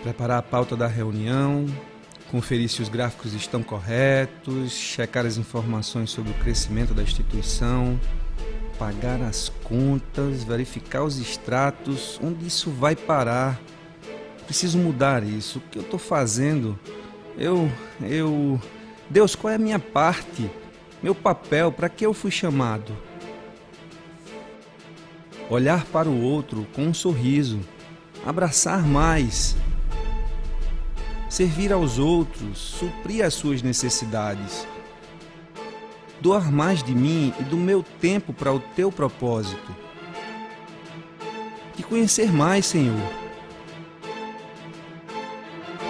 Preparar a pauta da reunião, conferir se os gráficos estão corretos, checar as informações sobre o crescimento da instituição, pagar as contas, verificar os extratos, onde isso vai parar. Preciso mudar isso. O que eu estou fazendo? Deus, qual é a minha parte? Meu papel? Para que eu fui chamado? Olhar para o outro com um sorriso, abraçar mais, servir aos outros, suprir as suas necessidades, doar mais de mim e do meu tempo para o teu propósito, te conhecer mais, Senhor,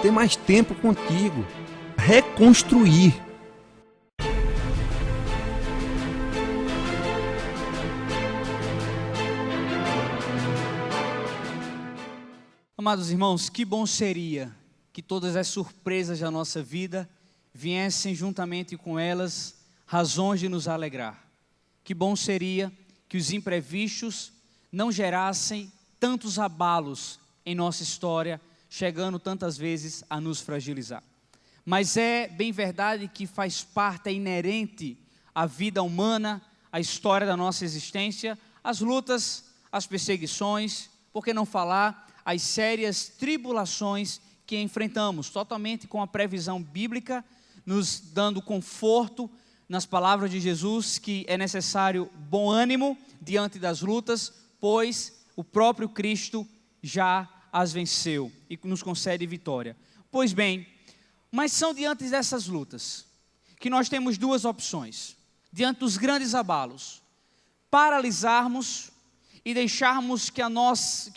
ter mais tempo contigo, reconstruir. Amados irmãos, que bom seria que todas as surpresas da nossa vida viessem juntamente com elas razões de nos alegrar. Que bom seria que os imprevistos não gerassem tantos abalos em nossa história, chegando tantas vezes a nos fragilizar. Mas é bem verdade que faz parte, é inerente à vida humana, à história da nossa existência, as lutas, as perseguições, por que não falar as sérias tribulações que enfrentamos, totalmente com a previsão bíblica, nos dando conforto nas palavras de Jesus, que é necessário bom ânimo diante das lutas, pois o próprio Cristo já as venceu e nos concede vitória. Pois bem, mas são diante dessas lutas que nós temos duas opções, diante dos grandes abalos: paralisarmos e deixarmos que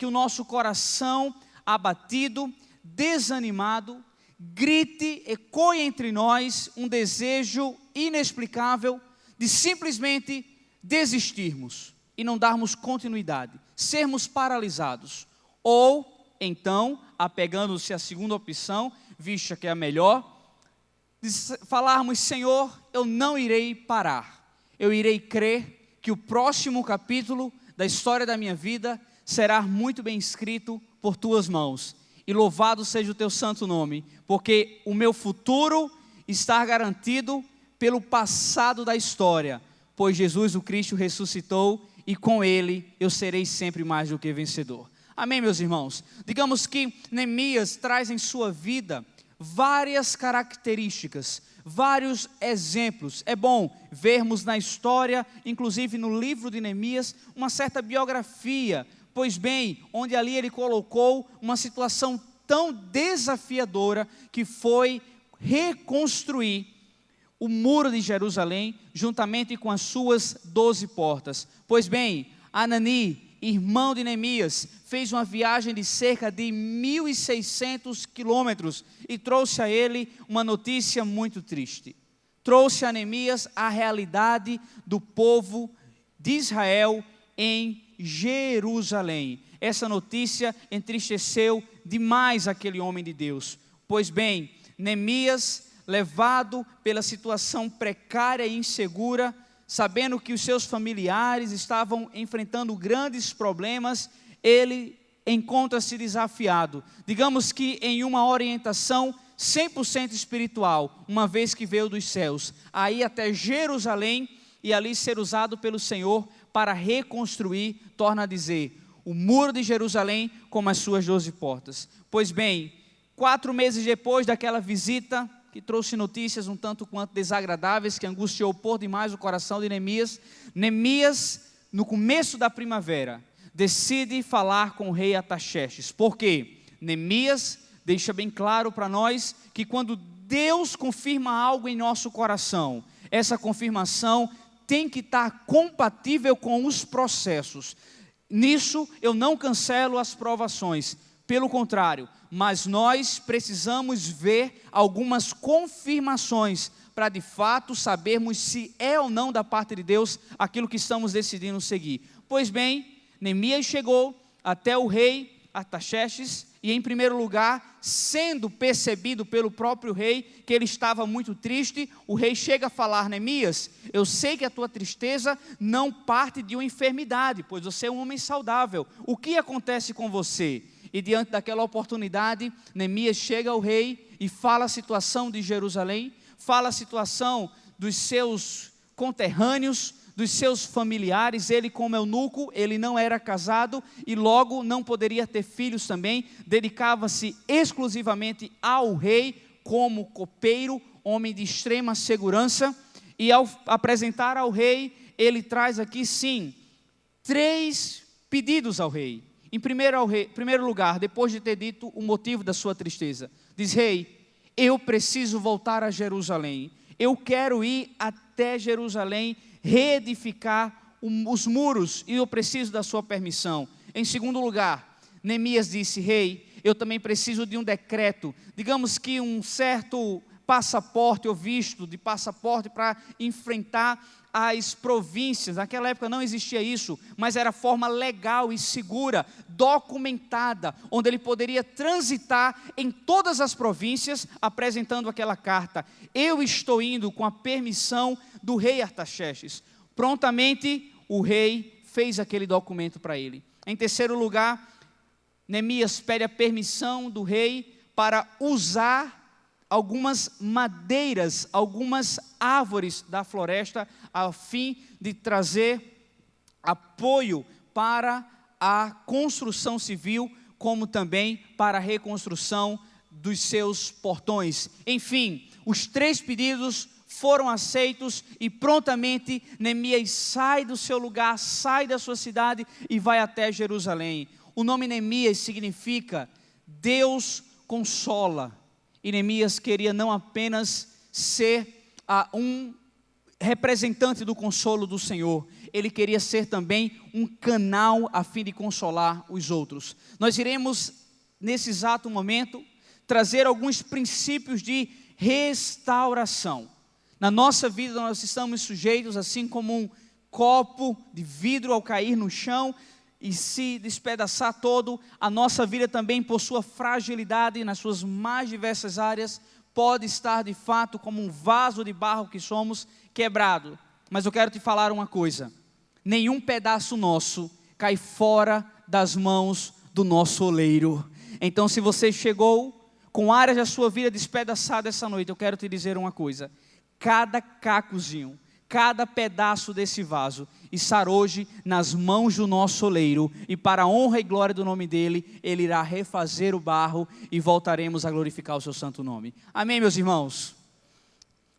o nosso coração abatido, desanimado, grite, ecoe entre nós um desejo inexplicável de simplesmente desistirmos e não darmos continuidade, sermos paralisados. Ou, então, apegando-se à segunda opção, vista que é a melhor, falarmos: Senhor, eu não irei parar, eu irei crer que o próximo capítulo da história da minha vida será muito bem escrito por tuas mãos, e louvado seja o teu santo nome, porque o meu futuro está garantido pelo passado da história, pois Jesus o Cristo ressuscitou e com ele eu serei sempre mais do que vencedor. Amém, meus irmãos? Digamos que Neemias traz em sua vida várias características, vários exemplos. É bom vermos na história, inclusive no livro de Neemias, uma certa biografia, pois bem, onde ali ele colocou uma situação tão desafiadora que foi reconstruir o muro de Jerusalém, juntamente com as suas 12 portas. Pois bem, Anani, irmão de Neemias, fez uma viagem de cerca de 1.600 quilômetros e trouxe a ele uma notícia muito triste. Trouxe a Neemias a realidade do povo de Israel em Jerusalém. Essa notícia entristeceu demais aquele homem de Deus. Pois bem, Neemias, levado pela situação precária e insegura, sabendo que os seus familiares estavam enfrentando grandes problemas, ele encontra-se desafiado, digamos que em uma orientação 100% espiritual, uma vez que veio dos céus, a ir até Jerusalém e ali ser usado pelo Senhor para reconstruir, torna a dizer, o muro de Jerusalém como as suas 12 portas. Pois bem, 4 meses depois daquela visita, que trouxe notícias um tanto quanto desagradáveis, que angustiou por demais o coração de Neemias, Neemias, no começo da primavera, decide falar com o rei Artaxerxes. Por quê? Neemias deixa bem claro para nós que quando Deus confirma algo em nosso coração, essa confirmação tem que estar compatível com os processos. Nisso eu não cancelo as provações, pelo contrário, mas nós precisamos ver algumas confirmações para de fato sabermos se é ou não da parte de Deus aquilo que estamos decidindo seguir. Pois bem, Neemias chegou até o rei Artaxerxes e, em primeiro lugar, sendo percebido pelo próprio rei que ele estava muito triste, o rei chega a falar: Neemias, eu sei que a tua tristeza não parte de uma enfermidade, pois você é um homem saudável. O que acontece com você? E diante daquela oportunidade, Neemias chega ao rei e fala a situação de Jerusalém, fala a situação dos seus conterrâneos, dos seus familiares. Ele, como eunuco, ele não era casado e logo não poderia ter filhos também, dedicava-se exclusivamente ao rei como copeiro, homem de extrema segurança. E ao apresentar ao rei, ele traz aqui sim 3 pedidos ao rei. Em primeiro lugar, depois de ter dito o motivo da sua tristeza, diz: rei, eu preciso voltar a Jerusalém, eu quero ir até Jerusalém, reedificar os muros, e eu preciso da sua permissão. Em segundo lugar, Neemias disse: rei, eu também preciso de um decreto, digamos que um certo passaporte ou visto de passaporte para enfrentar as províncias. Naquela época não existia isso, mas era forma legal e segura, documentada, onde ele poderia transitar em todas as províncias apresentando aquela carta: eu estou indo com a permissão do rei Artaxerxes. Prontamente o rei fez aquele documento para ele. Em terceiro lugar, Neemias pede a permissão do rei para usar algumas madeiras, algumas árvores da floresta, a fim de trazer apoio para a construção civil, como também para a reconstrução dos seus portões. Enfim, os 3 pedidos foram aceitos e prontamente Neemias sai do seu lugar, sai da sua cidade e vai até Jerusalém. O nome Neemias significa Deus consola. E Neemias queria não apenas ser um representante do consolo do Senhor, ele queria ser também um canal a fim de consolar os outros. Nós iremos, nesse exato momento, trazer alguns princípios de restauração. Na nossa vida nós estamos sujeitos, assim como um copo de vidro ao cair no chão e se despedaçar todo, a nossa vida também, por sua fragilidade nas suas mais diversas áreas, pode estar de fato como um vaso de barro que somos, quebrado. Mas eu quero te falar uma coisa: nenhum pedaço nosso cai fora das mãos do nosso oleiro. Então, se você chegou com áreas da sua vida despedaçadas essa noite, eu quero te dizer uma coisa: cada cacozinho, cada pedaço desse vaso estar hoje nas mãos do nosso oleiro, e para a honra e glória do nome dele, ele irá refazer o barro e voltaremos a glorificar o seu santo nome. Amém, meus irmãos?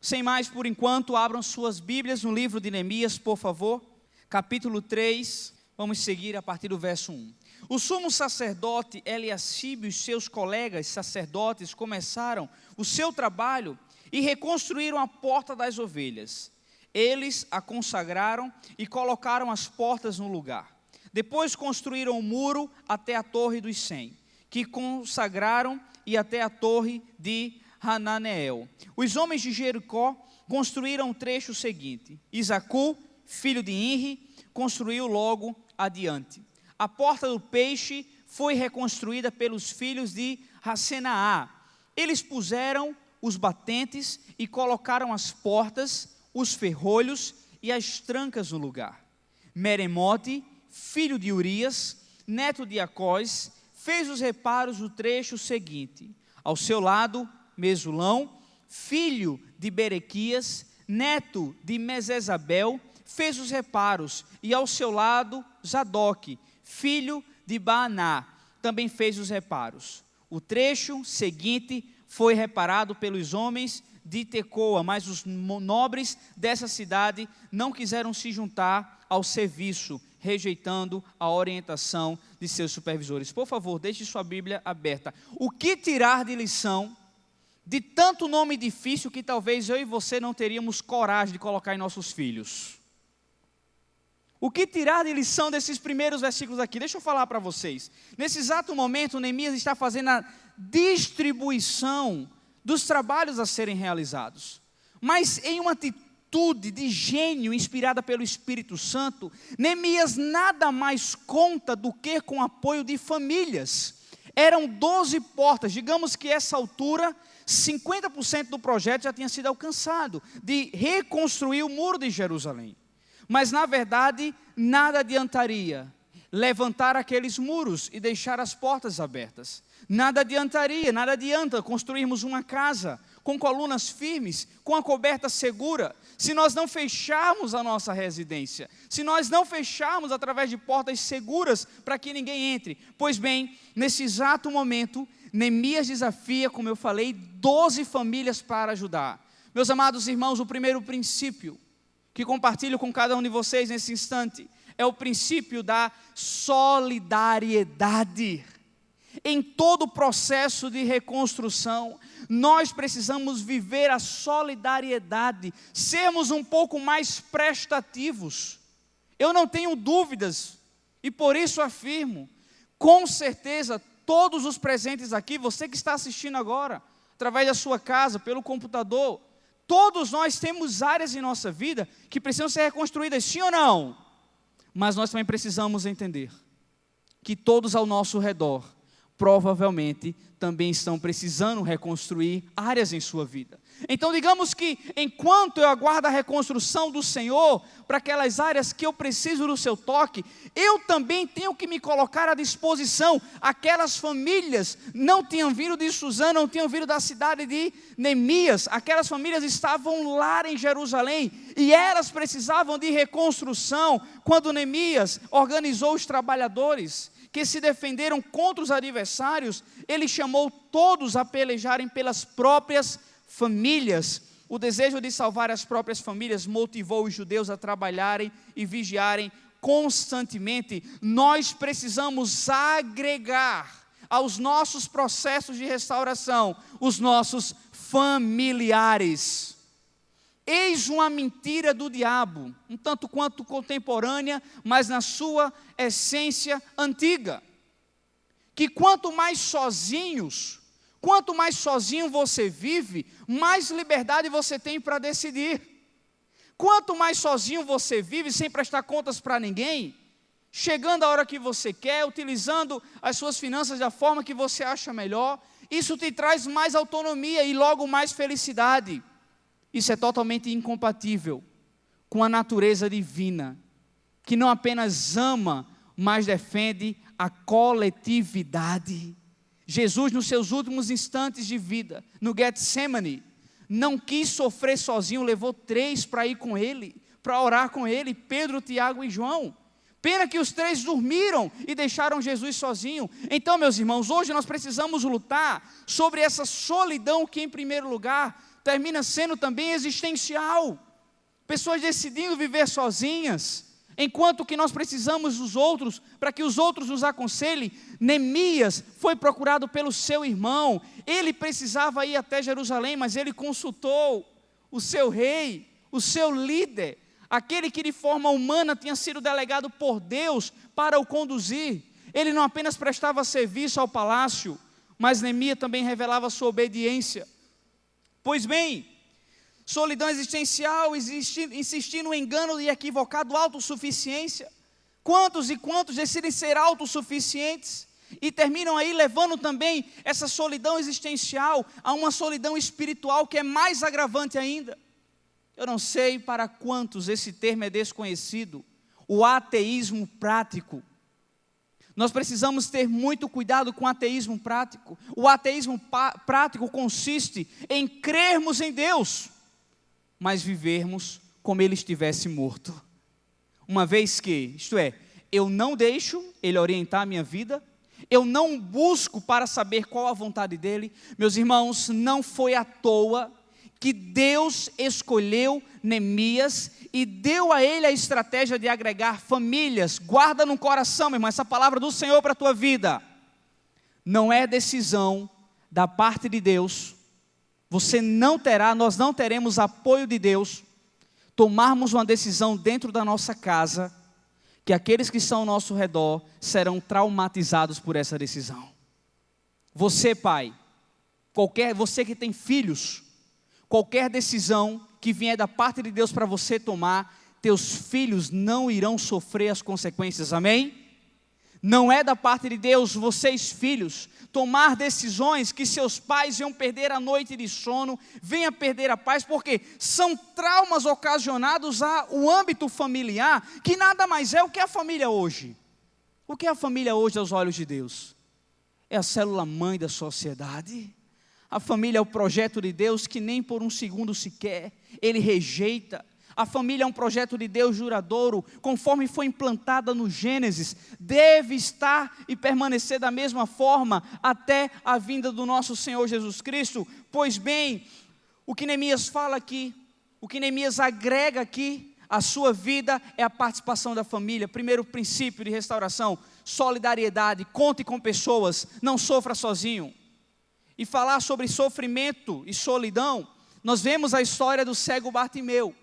Sem mais por enquanto, abram suas Bíblias no livro de Neemias, por favor, capítulo 3, vamos seguir a partir do verso 1. O sumo sacerdote Eliacibe e os seus colegas sacerdotes começaram o seu trabalho e reconstruíram a porta das ovelhas. Eles a consagraram e colocaram as portas no lugar. Depois construíram o muro até a torre dos 100, que consagraram, e até a torre de Hananeel. Os homens de Jericó construíram o trecho seguinte. Isacu, filho de Inri, construiu logo adiante. A porta do peixe foi reconstruída pelos filhos de Hassenaá. Eles puseram os batentes e colocaram as portas, os ferrolhos e as trancas no lugar. Meremote, filho de Urias, neto de Acós, fez os reparos do trecho seguinte. Ao seu lado, Mesulão, filho de Berequias, neto de Mesesabel, fez os reparos, e ao seu lado, Zadok, filho de Baaná, também fez os reparos. O trecho seguinte foi reparado pelos homens de Tecoa, mas os nobres dessa cidade não quiseram se juntar ao serviço, rejeitando a orientação de seus supervisores. Por favor, deixe sua Bíblia aberta. O que tirar de lição de tanto nome difícil que talvez eu e você não teríamos coragem de colocar em nossos filhos? O que tirar de lição desses primeiros versículos aqui? Deixa eu falar para vocês. Nesse exato momento, Neemias está fazendo a distribuição dos trabalhos a serem realizados. Mas em uma atitude de gênio inspirada pelo Espírito Santo, Neemias nada mais conta do que com apoio de famílias. Eram 12 portas, digamos que essa altura, 50% do projeto já tinha sido alcançado, de reconstruir o muro de Jerusalém. Mas na verdade, nada adiantaria levantar aqueles muros e deixar as portas abertas. Nada adianta construirmos uma casa com colunas firmes, com a coberta segura, se nós não fecharmos a nossa residência, se nós não fecharmos através de portas seguras para que ninguém entre. Pois bem, nesse exato momento, Neemias desafia, como eu falei, 12 famílias para ajudar. Meus amados irmãos, o primeiro princípio que compartilho com cada um de vocês nesse instante é o princípio da solidariedade. Em todo o processo de reconstrução, nós precisamos viver a solidariedade, sermos um pouco mais prestativos. Eu não tenho dúvidas, e por isso afirmo, com certeza, todos os presentes aqui, você que está assistindo agora, através da sua casa, pelo computador, todos nós temos áreas em nossa vida que precisam ser reconstruídas, sim ou não? Mas nós também precisamos entender que todos ao nosso redor provavelmente também estão precisando reconstruir áreas em sua vida. Então digamos que enquanto eu aguardo a reconstrução do Senhor para aquelas áreas que eu preciso do seu toque, eu também tenho que me colocar à disposição. Aquelas famílias não tinham vindo de Suzã, não tinham vindo da cidade de Neemias, aquelas famílias estavam lá em Jerusalém e elas precisavam de reconstrução. Quando Neemias organizou os trabalhadores que se defenderam contra os adversários, ele chamou todos a pelejarem pelas próprias famílias. O desejo de salvar as próprias famílias motivou os judeus a trabalharem e vigiarem constantemente. Nós precisamos agregar aos nossos processos de restauração os nossos familiares. Eis uma mentira do diabo, um tanto quanto contemporânea, mas na sua essência antiga. Que quanto mais sozinho você vive, mais liberdade você tem para decidir. Quanto mais sozinho você vive, sem prestar contas para ninguém, chegando a hora que você quer, utilizando as suas finanças da forma que você acha melhor, isso te traz mais autonomia e logo mais felicidade. Isso é totalmente incompatível com a natureza divina, que não apenas ama, mas defende a coletividade. Jesus, nos seus últimos instantes de vida, no Getsemane, não quis sofrer sozinho, levou 3 para ir com ele, para orar com ele, Pedro, Tiago e João. Pena que os 3 dormiram e deixaram Jesus sozinho. Então, meus irmãos, hoje nós precisamos lutar sobre essa solidão que, em primeiro lugar, termina sendo também existencial. Pessoas decidindo viver sozinhas, enquanto que nós precisamos dos outros, para que os outros nos aconselhem. Neemias foi procurado pelo seu irmão, ele precisava ir até Jerusalém, mas ele consultou o seu rei, o seu líder, aquele que de forma humana tinha sido delegado por Deus para o conduzir. Ele não apenas prestava serviço ao palácio, mas Neemias também revelava sua obediência. Pois bem, solidão existencial, insistir no engano e equivocado autossuficiência. Quantos e quantos decidem ser autossuficientes e terminam aí levando também essa solidão existencial a uma solidão espiritual que é mais agravante ainda. Eu não sei para quantos esse termo é desconhecido, o ateísmo prático. Nós precisamos ter muito cuidado com o ateísmo prático. O ateísmo prático consiste em crermos em Deus, mas vivermos como Ele estivesse morto. Uma vez que, isto é, eu não deixo Ele orientar a minha vida, eu não busco para saber qual a vontade dEle. Meus irmãos, não foi à toa que Deus escolheu Neemias e deu a ele a estratégia de agregar famílias. Guarda no coração, meu irmão, essa palavra do Senhor para a tua vida. Não é decisão da parte de Deus, nós não teremos apoio de Deus, tomarmos uma decisão dentro da nossa casa, que aqueles que estão ao nosso redor serão traumatizados por essa decisão. Você, pai, você que tem filhos, qualquer decisão que vier da parte de Deus para você tomar, teus filhos não irão sofrer as consequências, amém? Não é da parte de Deus, vocês filhos, tomar decisões que seus pais venham perder a noite de sono, venham perder a paz, porque são traumas ocasionados ao âmbito familiar, que nada mais é o que a família hoje. O que é a família hoje aos olhos de Deus? É a célula mãe da sociedade. A família é o projeto de Deus que nem por um segundo sequer Ele rejeita. A família é um projeto de Deus duradouro, conforme foi implantada no Gênesis. Deve estar e permanecer da mesma forma até a vinda do nosso Senhor Jesus Cristo. Pois bem, o que Neemias fala aqui, o que Neemias agrega aqui, a sua vida é a participação da família. Primeiro princípio de restauração, solidariedade, conte com pessoas, não sofra sozinho. E falar sobre sofrimento e solidão, nós vemos a história do cego Bartimeu.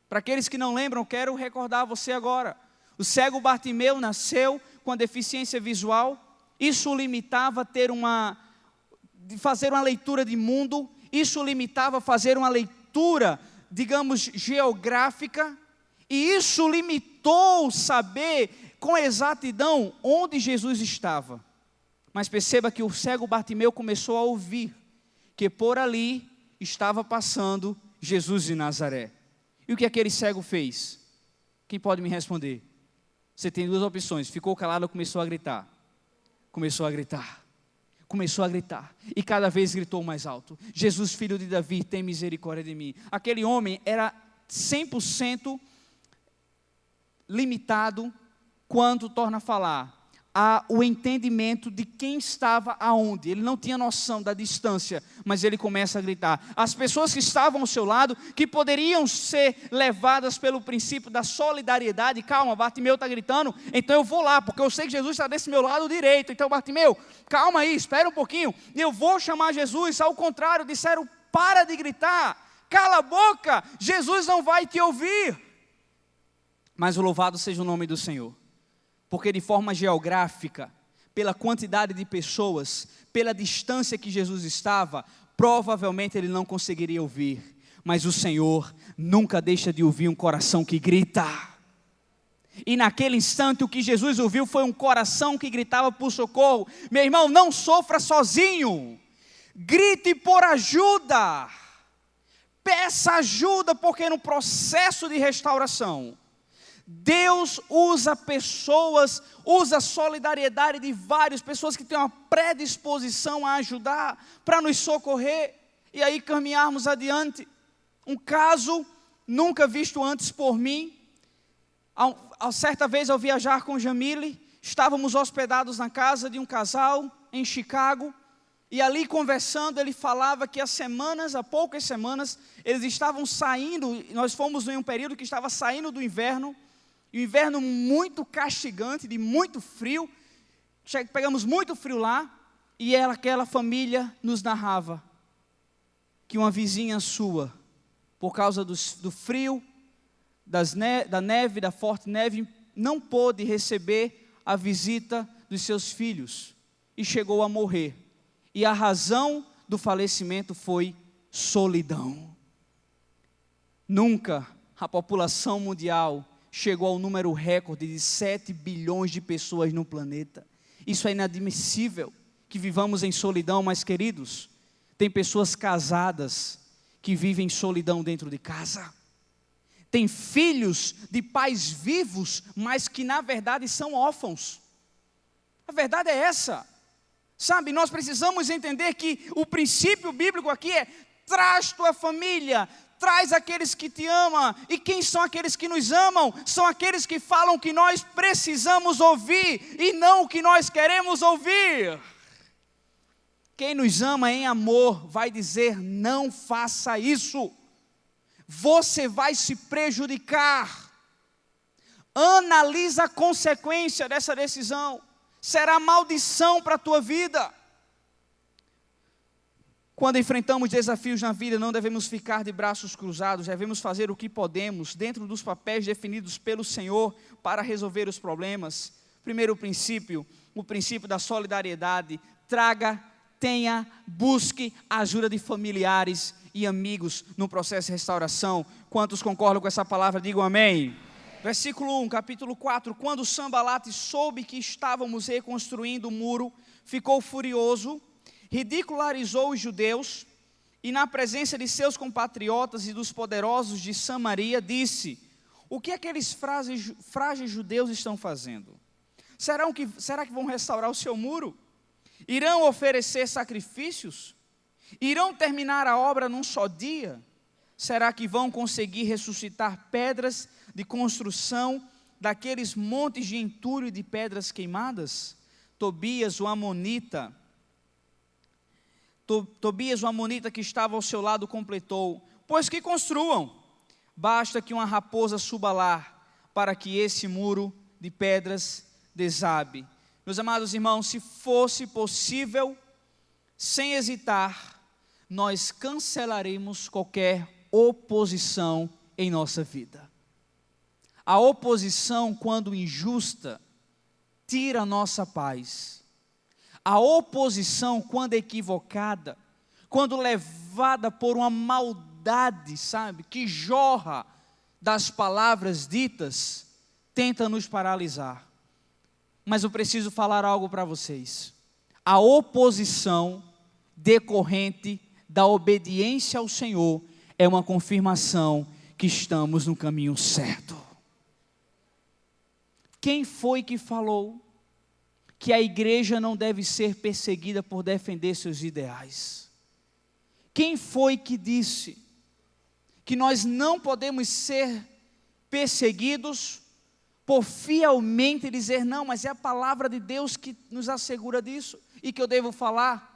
Para aqueles que não lembram, quero recordar você agora. O cego Bartimeu nasceu com a deficiência visual, isso o limitava a fazer uma leitura de mundo, isso o limitava a fazer uma leitura, digamos, geográfica, e isso limitou saber com exatidão onde Jesus estava. Mas perceba que o cego Bartimeu começou a ouvir que por ali estava passando Jesus de Nazaré. E o que aquele cego fez? Quem pode me responder? Você tem duas opções: ficou calado ou começou a gritar? Começou a gritar. Começou a gritar, e cada vez gritou mais alto: Jesus, filho de Davi, tem misericórdia de mim. Aquele homem era 100% limitado quanto torna a falar o entendimento de quem estava aonde. Ele não tinha noção da distância, mas ele começa a gritar. As pessoas que estavam ao seu lado, que poderiam ser levadas pelo princípio da solidariedade: calma, Bartimeu está gritando, então eu vou lá, porque eu sei que Jesus está desse meu lado direito. Então, Bartimeu, calma aí, espera um pouquinho, eu vou chamar Jesus. Ao contrário, disseram: para de gritar, cala a boca, Jesus não vai te ouvir. Mas o louvado seja o nome do Senhor, porque de forma geográfica, pela quantidade de pessoas, pela distância que Jesus estava, provavelmente ele não conseguiria ouvir. Mas o Senhor nunca deixa de ouvir um coração que grita. E naquele instante o que Jesus ouviu foi um coração que gritava por socorro. Meu irmão, não sofra sozinho, grite por ajuda, peça ajuda, porque no processo de restauração, Deus usa pessoas, usa a solidariedade de várias pessoas que têm uma predisposição a ajudar, para nos socorrer, e aí caminharmos adiante. Um caso nunca visto antes por mim. Certa vez ao viajar com Jamile, estávamos hospedados na casa de um casal em Chicago, e ali conversando, ele falava que há poucas semanas, eles estavam saindo, nós fomos em um período que estava saindo do inverno, e um inverno muito castigante, de muito frio. Pegamos muito frio lá, e aquela família nos narrava que uma vizinha sua, por causa do frio, da neve, da forte neve, não pôde receber a visita dos seus filhos, e chegou a morrer. E a razão do falecimento foi solidão. Nunca a população mundial chegou ao número recorde de 7 bilhões de pessoas no planeta. Isso é inadmissível, que vivamos em solidão. Mas queridos, tem pessoas casadas que vivem em solidão dentro de casa. Tem filhos de pais vivos, mas que na verdade são órfãos. A verdade é essa. Sabe, nós precisamos entender que o princípio bíblico aqui é: traz tua família, traz aqueles que te amam. E quem são aqueles que nos amam? São aqueles que falam o que nós precisamos ouvir e não o que nós queremos ouvir. Quem nos ama em amor vai dizer: não faça isso, você vai se prejudicar. Analisa a consequência dessa decisão, será maldição para a tua vida. Quando enfrentamos desafios na vida, não devemos ficar de braços cruzados, devemos fazer o que podemos, dentro dos papéis definidos pelo Senhor, para resolver os problemas. Primeiro princípio, o princípio da solidariedade: busque a ajuda de familiares e amigos no processo de restauração. Quantos concordam com essa palavra? Digam amém. Versículo 1, capítulo 4: quando Sambalate soube que estávamos reconstruindo o muro, ficou furioso, ridicularizou os judeus, e na presença de seus compatriotas e dos poderosos de Samaria, disse: o que aqueles frágeis judeus estão fazendo? Será que vão restaurar o seu muro? Irão oferecer sacrifícios? Irão terminar a obra num só dia? Será que vão conseguir ressuscitar pedras de construção daqueles montes de entulho e de pedras queimadas? Tobias, o amonita, que estava ao seu lado, completou: pois que construam, basta que uma raposa suba lá, para que esse muro de pedras desabe. Meus amados irmãos, se fosse possível, sem hesitar, nós cancelaremos qualquer oposição em nossa vida. A oposição, quando injusta, tira a nossa paz. A oposição, quando equivocada, quando levada por uma maldade, sabe, que jorra das palavras ditas, tenta nos paralisar. Mas eu preciso falar algo para vocês. A oposição decorrente da obediência ao Senhor é uma confirmação que estamos no caminho certo. Quem foi que falou que a igreja não deve ser perseguida por defender seus ideais? Quem foi que disse que nós não podemos ser perseguidos por fielmente dizer: não, mas é a palavra de Deus que nos assegura disso e que eu devo falar?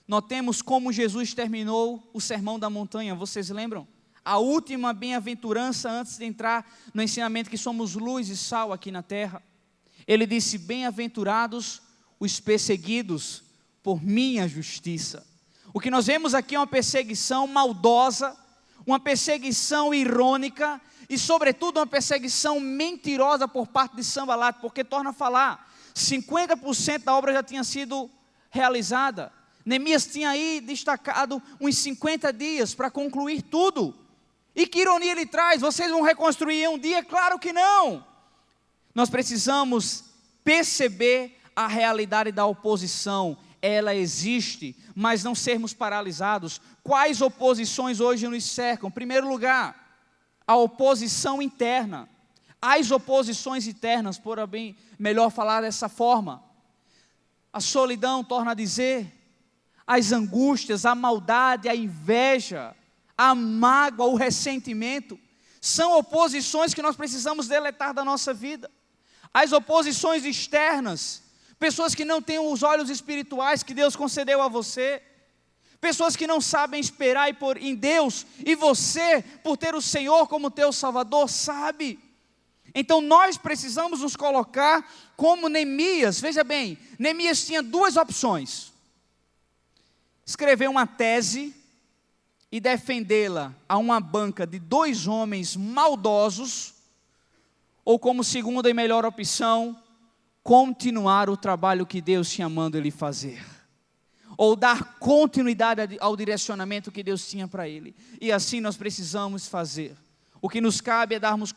Notemos como Jesus terminou o Sermão da Montanha, vocês lembram? A última bem-aventurança antes de entrar no ensinamento que somos luz e sal aqui na terra. Ele disse: bem-aventurados os perseguidos por minha justiça. O que nós vemos aqui é uma perseguição maldosa, uma perseguição irônica e, sobretudo, uma perseguição mentirosa por parte de Sanbalat, porque, torna a falar, 50% da obra já tinha sido realizada. Neemias tinha aí destacado uns 50 dias para concluir tudo. E que ironia ele traz: vocês vão reconstruir em um dia? Claro que não. Nós precisamos perceber a realidade da oposição. Ela existe, mas não sermos paralisados. Quais oposições hoje nos cercam? Em primeiro lugar, a oposição interna. As oposições internas, por bem melhor falar dessa forma. A solidão, torna a dizer, as angústias, a maldade, a inveja, a mágoa, o ressentimento, são oposições que nós precisamos deletar da nossa vida. As oposições externas, pessoas que não têm os olhos espirituais que Deus concedeu a você, pessoas que não sabem esperar em Deus, e você, por ter o Senhor como teu Salvador, sabe. Então nós precisamos nos colocar como Neemias. Veja bem, Neemias tinha duas opções: escrever uma tese e defendê-la a uma banca de 2 homens maldosos, ou como segunda e melhor opção, continuar o trabalho que Deus tinha mandado ele fazer, ou dar continuidade ao direcionamento que Deus tinha para ele. E assim nós precisamos fazer. O que nos cabe é darmos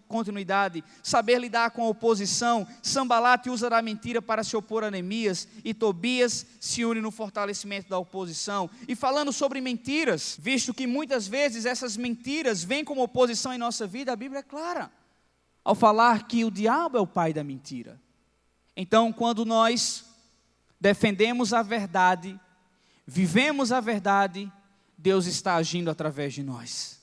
continuidade, saber lidar com a oposição. Sanbalat usa da mentira para se opor a Neemias, e Tobias se une no fortalecimento da oposição. E falando sobre mentiras, visto que muitas vezes essas mentiras vêm como oposição em nossa vida, a Bíblia é clara ao falar que o diabo é o pai da mentira. Então, quando nós defendemos a verdade, vivemos a verdade, Deus está agindo através de nós.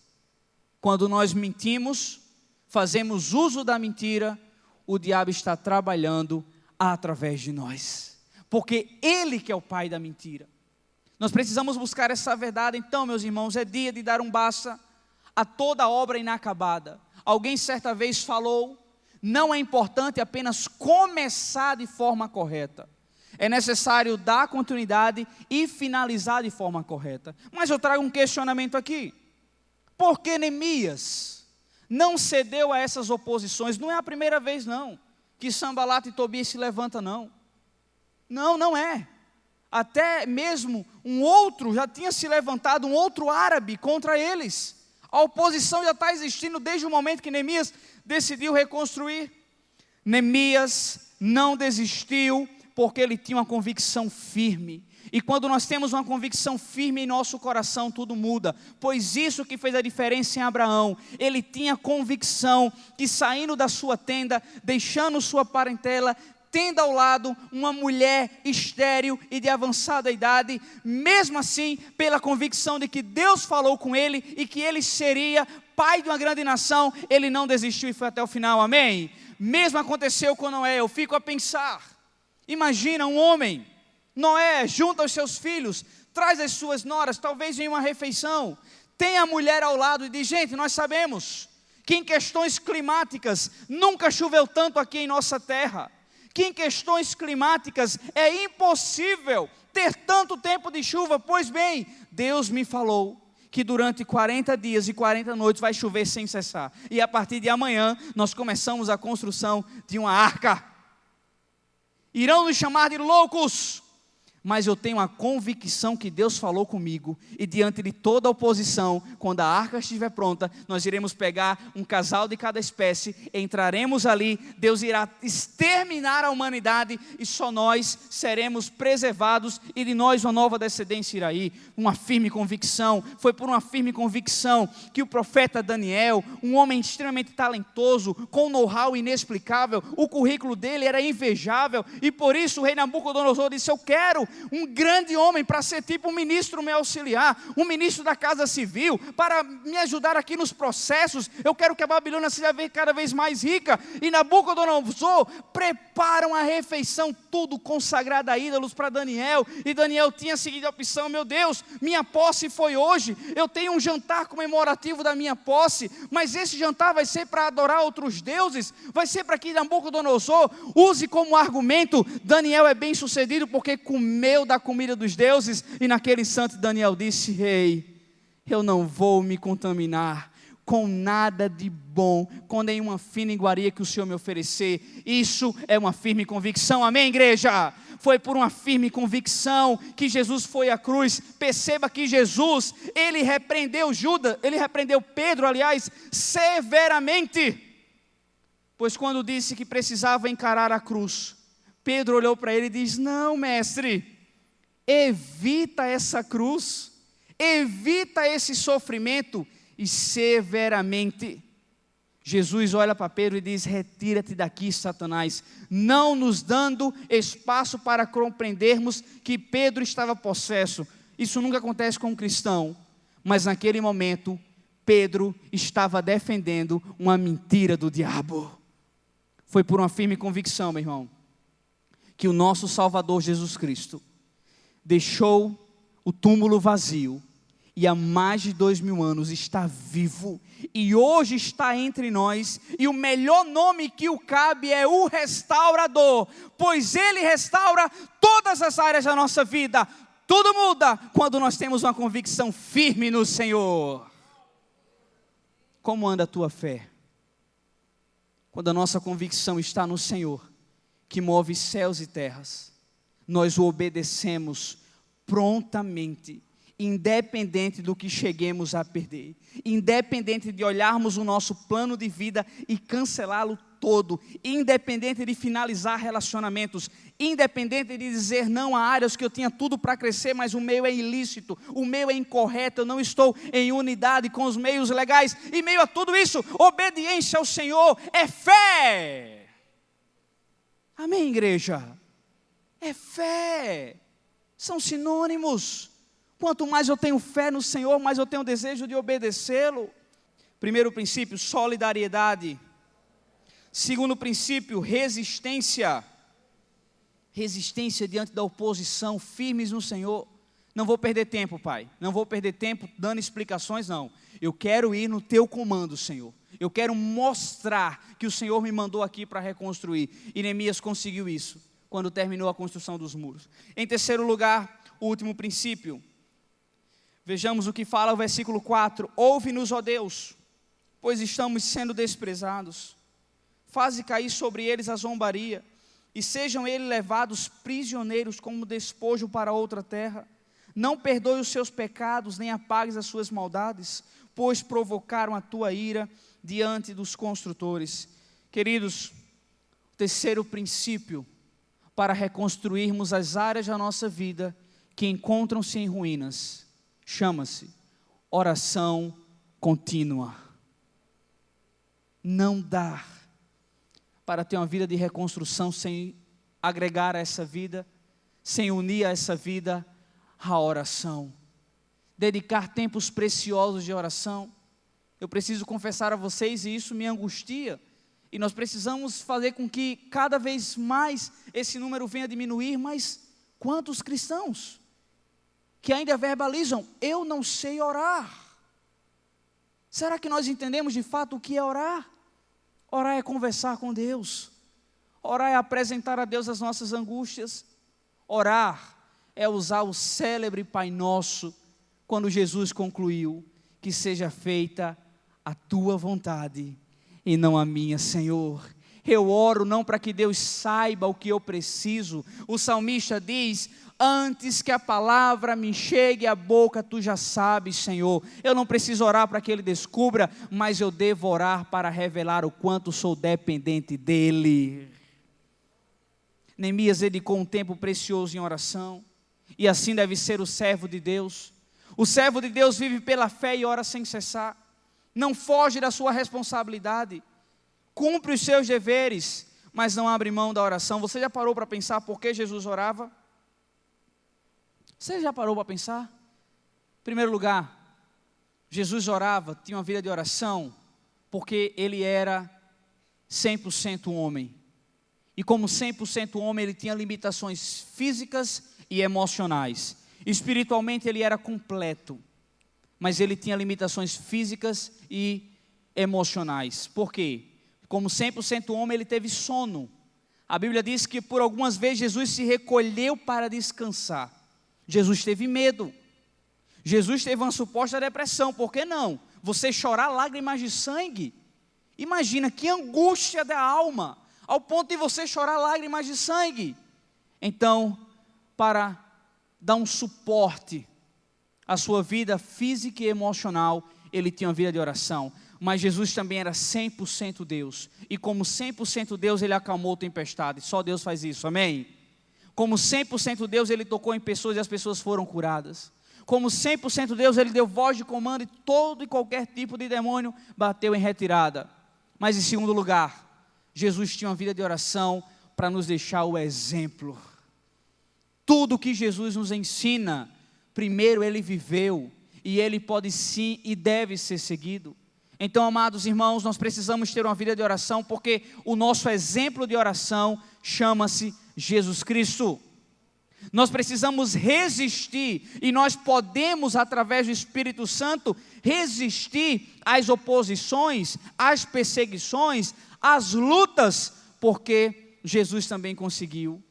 Quando nós mentimos, fazemos uso da mentira, o diabo está trabalhando através de nós, porque ele que é o pai da mentira. Nós precisamos buscar essa verdade. Então, meus irmãos, é dia de dar um basta a toda obra inacabada. Alguém certa vez falou: não é importante apenas começar de forma correta, é necessário dar continuidade e finalizar de forma correta. Mas eu trago um questionamento aqui: por que Neemias não cedeu a essas oposições? Não é a primeira vez não, que Sanbalat e Tobias se levantam não. Não é. Até mesmo um outro já tinha se levantado, um outro árabe contra eles. A oposição já está existindo desde o momento que Neemias decidiu reconstruir. Neemias não desistiu, porque ele tinha uma convicção firme. E quando nós temos uma convicção firme em nosso coração, tudo muda. Pois isso que fez a diferença em Abraão. Ele tinha convicção que saindo da sua tenda, deixando sua parentela, tendo ao lado uma mulher estéril e de avançada idade, mesmo assim, pela convicção de que Deus falou com ele e que ele seria pai de uma grande nação, ele não desistiu e foi até o final, amém? Mesmo aconteceu com Noé. Eu fico a pensar, imagina um homem, Noé junta os seus filhos, traz as suas noras, talvez em uma refeição, tem a mulher ao lado e diz: gente, nós sabemos que em questões climáticas nunca choveu tanto aqui em nossa terra, que em questões climáticas é impossível ter tanto tempo de chuva. Pois bem, Deus me falou que durante 40 dias e 40 noites vai chover sem cessar, e a partir de amanhã nós começamos a construção de uma arca. Irão nos chamar de loucos, mas eu tenho a convicção que Deus falou comigo, e diante de toda a oposição, quando a arca estiver pronta, nós iremos pegar um casal de cada espécie, entraremos ali, Deus irá exterminar a humanidade, e só nós seremos preservados, e de nós uma nova descendência irá ir. Uma firme convicção. Foi por uma firme convicção que o profeta Daniel, um homem extremamente talentoso, com um know-how inexplicável, o currículo dele era invejável, e por isso o rei Nabucodonosor disse: eu quero um grande homem para ser tipo um ministro me auxiliar, um ministro da casa civil, para me ajudar aqui nos processos. Eu quero que a Babilônia seja cada vez mais rica. E Nabucodonosor prepara uma refeição, tudo consagrado a ídolos para Daniel. E Daniel tinha a seguinte opção: meu Deus, minha posse foi hoje, eu tenho um jantar comemorativo da minha posse, mas esse jantar vai ser para adorar outros deuses, vai ser para que Nabucodonosor use como argumento: Daniel é bem sucedido porque comeu da comida dos deuses. E naquele instante Daniel disse: rei, eu não vou me contaminar com nada de bom, com nenhuma fina iguaria que o Senhor me oferecer. Isso é uma firme convicção, amém, igreja? Foi por uma firme convicção que Jesus foi à cruz. Perceba que Jesus, ele repreendeu Pedro, aliás, severamente, pois quando disse que precisava encarar a cruz, Pedro olhou para ele e disse: não, mestre, evita essa cruz, evita esse sofrimento. E severamente Jesus olha para Pedro e diz: retira-te daqui, Satanás, não nos dando espaço para compreendermos que Pedro estava possesso. Isso nunca acontece com um cristão, mas naquele momento Pedro estava defendendo uma mentira do diabo. Foi por uma firme convicção, meu irmão, que o nosso Salvador Jesus Cristo deixou o túmulo vazio, e há mais de 2000 anos está vivo, e hoje está entre nós, e o melhor nome que o cabe é o restaurador, pois ele restaura todas as áreas da nossa vida. Tudo muda quando nós temos uma convicção firme no Senhor. Como anda a tua fé? Quando a nossa convicção está no Senhor, que move céus e terras, nós o obedecemos prontamente, independente do que cheguemos a perder, independente de olharmos o nosso plano de vida e cancelá-lo todo, independente de finalizar relacionamentos, independente de dizer não a áreas que eu tinha tudo para crescer, mas o meu é ilícito, o meu é incorreto, eu não estou em unidade com os meios legais. Em meio a tudo isso, obediência ao Senhor é fé. Amém, igreja? É fé. São sinônimos. Quanto mais eu tenho fé no Senhor, mais eu tenho desejo de obedecê-lo. Primeiro princípio, solidariedade. Segundo princípio, resistência. Resistência diante da oposição, firmes no Senhor. Não vou perder tempo, Pai. Não vou perder tempo dando explicações, não. Eu quero ir no teu comando, Senhor. Eu quero mostrar que o Senhor me mandou aqui para reconstruir. E Neemias conseguiu isso quando terminou a construção dos muros. Em terceiro lugar, o último princípio. Vejamos o que fala o versículo 4. Ouve-nos, ó Deus, pois estamos sendo desprezados. Faze cair sobre eles a zombaria, e sejam eles levados prisioneiros como despojo para outra terra. Não perdoe os seus pecados, nem apagues as suas maldades, pois provocaram a tua ira diante dos construtores. Queridos, o terceiro princípio para reconstruirmos as áreas da nossa vida que encontram-se em ruínas, chama-se oração contínua. Não dá para ter uma vida de reconstrução sem agregar a essa vida, sem unir a essa vida a oração. Dedicar tempos preciosos de oração. Eu preciso confessar a vocês, e isso me angustia, e nós precisamos fazer com que cada vez mais esse número venha a diminuir, mas quantos cristãos que ainda verbalizam, eu não sei orar? Será que nós entendemos de fato o que é orar? Orar é conversar com Deus, orar é apresentar a Deus as nossas angústias, orar é usar o célebre Pai Nosso, quando Jesus concluiu, que seja feita a tua vontade e não a minha, Senhor. Eu oro não para que Deus saiba o que eu preciso. O salmista diz, antes que a palavra me chegue à boca, tu já sabes, Senhor. Eu não preciso orar para que Ele descubra, mas eu devo orar para revelar o quanto sou dependente dEle. Neemias dedicou um tempo precioso em oração, e assim deve ser o servo de Deus. O servo de Deus vive pela fé e ora sem cessar, não foge da sua responsabilidade, cumpre os seus deveres, mas não abre mão da oração. Você já parou para pensar por que Jesus orava? Você já parou para pensar? Em primeiro lugar, Jesus orava, tinha uma vida de oração, porque Ele era 100% homem. E como 100% homem, Ele tinha limitações físicas e emocionais. Espiritualmente Ele era completo, mas Ele tinha limitações físicas e emocionais. Por quê? Como 100% homem, Ele teve sono. A Bíblia diz que por algumas vezes Jesus se recolheu para descansar. Jesus teve medo. Jesus teve uma suposta depressão. Por que não? Você chorar lágrimas de sangue. Imagina que angústia da alma, ao ponto de você chorar lágrimas de sangue. Então, para dar um suporte à sua vida física e emocional, Ele tinha uma vida de oração. Mas Jesus também era 100% Deus, e como 100% Deus, Ele acalmou tempestades. Só Deus faz isso, amém? Como 100% Deus, Ele tocou em pessoas e as pessoas foram curadas. Como 100% Deus, Ele deu voz de comando e todo e qualquer tipo de demônio bateu em retirada. Mas em segundo lugar, Jesus tinha uma vida de oração para nos deixar o exemplo. Tudo que Jesus nos ensina, primeiro Ele viveu, e Ele pode sim e deve ser seguido. Então, amados irmãos, nós precisamos ter uma vida de oração, porque o nosso exemplo de oração chama-se Jesus Cristo. Nós precisamos resistir, e nós podemos, através do Espírito Santo, resistir às oposições, às perseguições, às lutas, porque Jesus também conseguiu.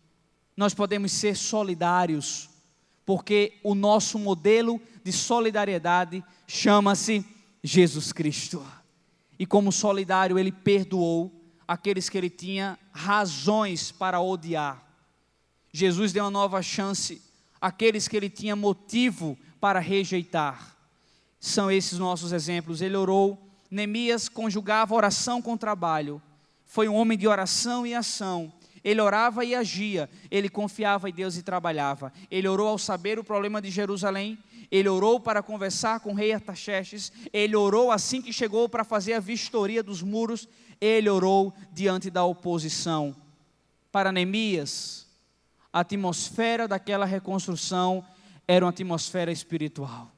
Nós podemos ser solidários, porque o nosso modelo de solidariedade chama-se Jesus Cristo. E como solidário, Ele perdoou aqueles que Ele tinha razões para odiar. Jesus deu uma nova chance àqueles que Ele tinha motivo para rejeitar. São esses nossos exemplos. Ele orou. Neemias conjugava oração com trabalho. Foi um homem de oração e ação. Ele orava e agia, ele confiava em Deus e trabalhava. Ele orou ao saber o problema de Jerusalém, ele orou para conversar com o rei Artaxerxes, ele orou assim que chegou para fazer a vistoria dos muros, ele orou diante da oposição. Para Neemias, a atmosfera daquela reconstrução era uma atmosfera espiritual.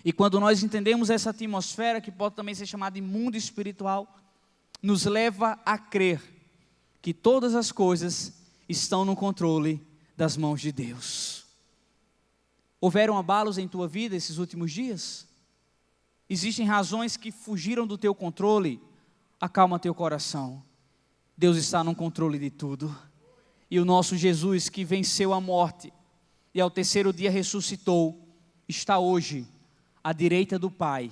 E quando nós entendemos essa atmosfera, que pode também ser chamada de mundo espiritual, nos leva a crer que todas as coisas estão no controle das mãos de Deus. Houveram abalos em tua vida esses últimos dias? Existem razões que fugiram do teu controle? Acalma teu coração. Deus está no controle de tudo. E o nosso Jesus, que venceu a morte e ao terceiro dia ressuscitou, está hoje à direita do Pai,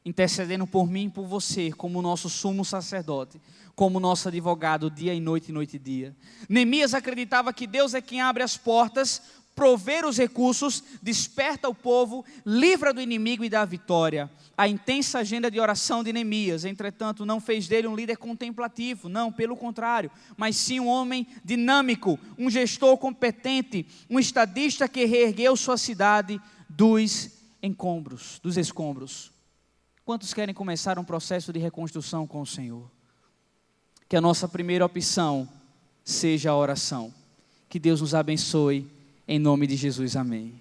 intercedendo por mim e por você, como nosso sumo sacerdote, como nosso advogado dia e noite e dia. Neemias acreditava que Deus é quem abre as portas, prover os recursos, desperta o povo, livra do inimigo e dá a vitória. A intensa agenda de oração de Neemias, entretanto, não fez dele um líder contemplativo, não, pelo contrário, mas sim um homem dinâmico, um gestor competente, um estadista que reergueu sua cidade dos escombros. Quantos querem começar um processo de reconstrução com o Senhor? Que a nossa primeira opção seja a oração. Que Deus nos abençoe, em nome de Jesus, amém.